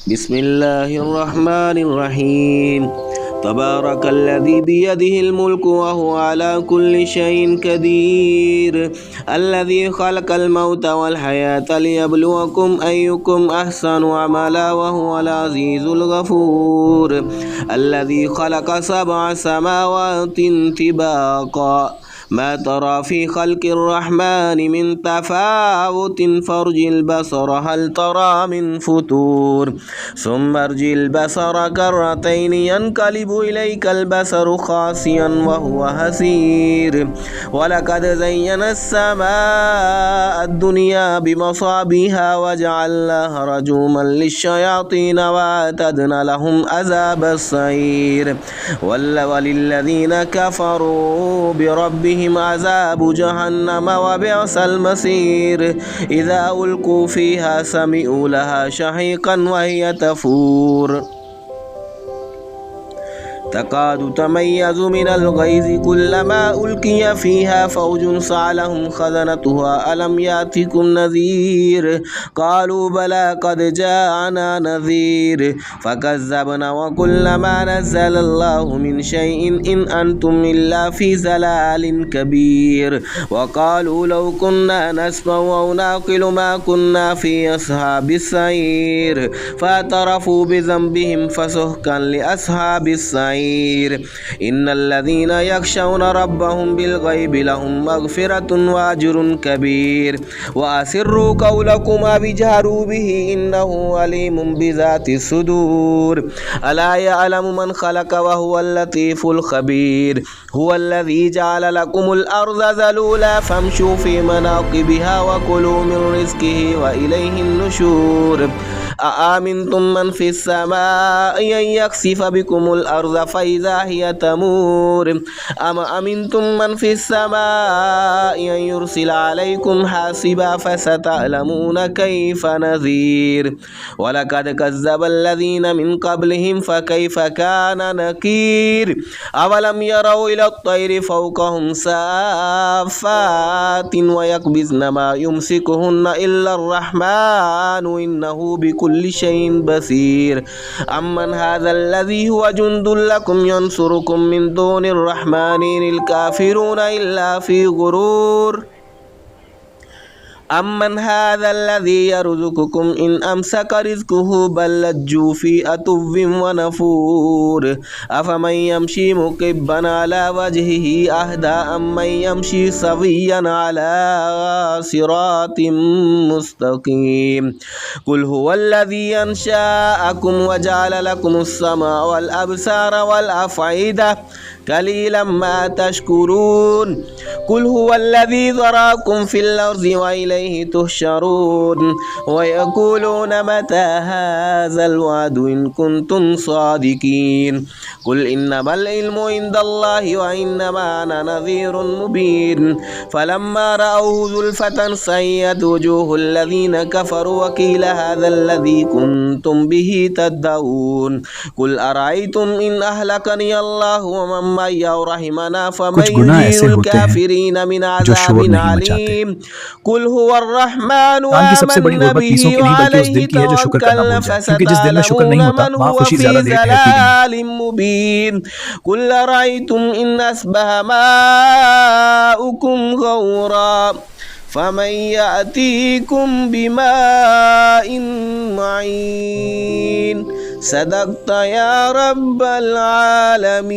بسم الله الرحمن الرحيم. تبارك الذي بيده الملك وهو على كل شيء قدير، الذي خلق الموت والحياة ليبلوكم أيكم أحسن عملا وهو العزيز الغفور، الذي خلق 7 سماوات طباقا ما ترى في خلق الرحمن من تفاوت فارجع البصر هل ترى من فتور، ثم ارجع البصر كرتين ينقلب إليك البصر خاسئا وهو حسير، ولقد زينا السماء الدنيا بمصابيها وجعلناها رجوما للشياطين وأعتدنا لهم عذاب السعير، وللذين كفروا بربهم عذاب جهنم وبئس المصير، إذا ألقوا فيها سمعوا لها شهيقا وهي تفور تكاد تميز من الغيظ كلما ألقي فيها فوج سألهم خزنتها ألم يأتكم نذير، قالوا بلى قد جاءنا نذير فكذبنا وقلنا ما نزل الله من شيء إن أنتم إلا في ضلال كبير، وقالوا لو كنا نسمع أو نعقل ما كنا في أصحاب السعير، فاعترفوا بذنبهم فسحقا لأصحاب السعير. إن الذين يخشون ربهم بالغيب لهم مغفرة وأجر كبير، وأسروا قولكم أو اجهروا به إنه عليم بذات الصدور، ألا يعلم من خلق وهو اللطيف الخبير، هو الذي جعل لكم الأرض ذلولا فامشوا في مناقبها وكلوا من رزقه وإليه النشور، أأمنتم من في السماء أن يخسف بكم الأرض فإذا هي تمور، أم أمنتم من في السماء أن يرسل عليكم حاصبا فستعلمون كيف نذير، ولقد كذب الذين من قبلهم فكيف كان نكير، أولم يروا إلى الطير فوقهم صافات ويقبضن ما يمسكهن إلا الرحمن إنه بكل شيء بصير، أمن هذا الذي هو جند لكم ينصركم من دون الرحمن إن الكافرون إلا في غرور، أمن هذا الذي يرزقكم إن أمسك رزقه بل لجوا في عتو ونفور، أفمن يمشي مكبا على وجهه أهدى أمن يمشي سويا على صراط مستقيم، قل هو الذي أنشأكم وجعل لكم السمع والأبصار والأفئدة قليلا ما تشكرون، قل هو الذي ذراكم في الأرض وإليه تحشرون، ويقولون متى هذا الوعد إن كنتم صادقين، قل إنما العلم عند الله وإنما أنا نذير مبين، فلما رأوه زلفة سيئت وجوه الذين كفروا وقيل هذا الذي كنتم به تدعون، قل أرأيتم إن أهلكني الله ومن معي أو رحمنا فمن يجير الكافرين من عذاب عليم، قل هو الرحمن آمنا به وعليه توكلنا فستعلمون من هو في ضلال مبين، قل أرأيتم إن أصبح ماؤكم غورا فمن يأتيكم بماء معين، صدقت يا رب العالمين.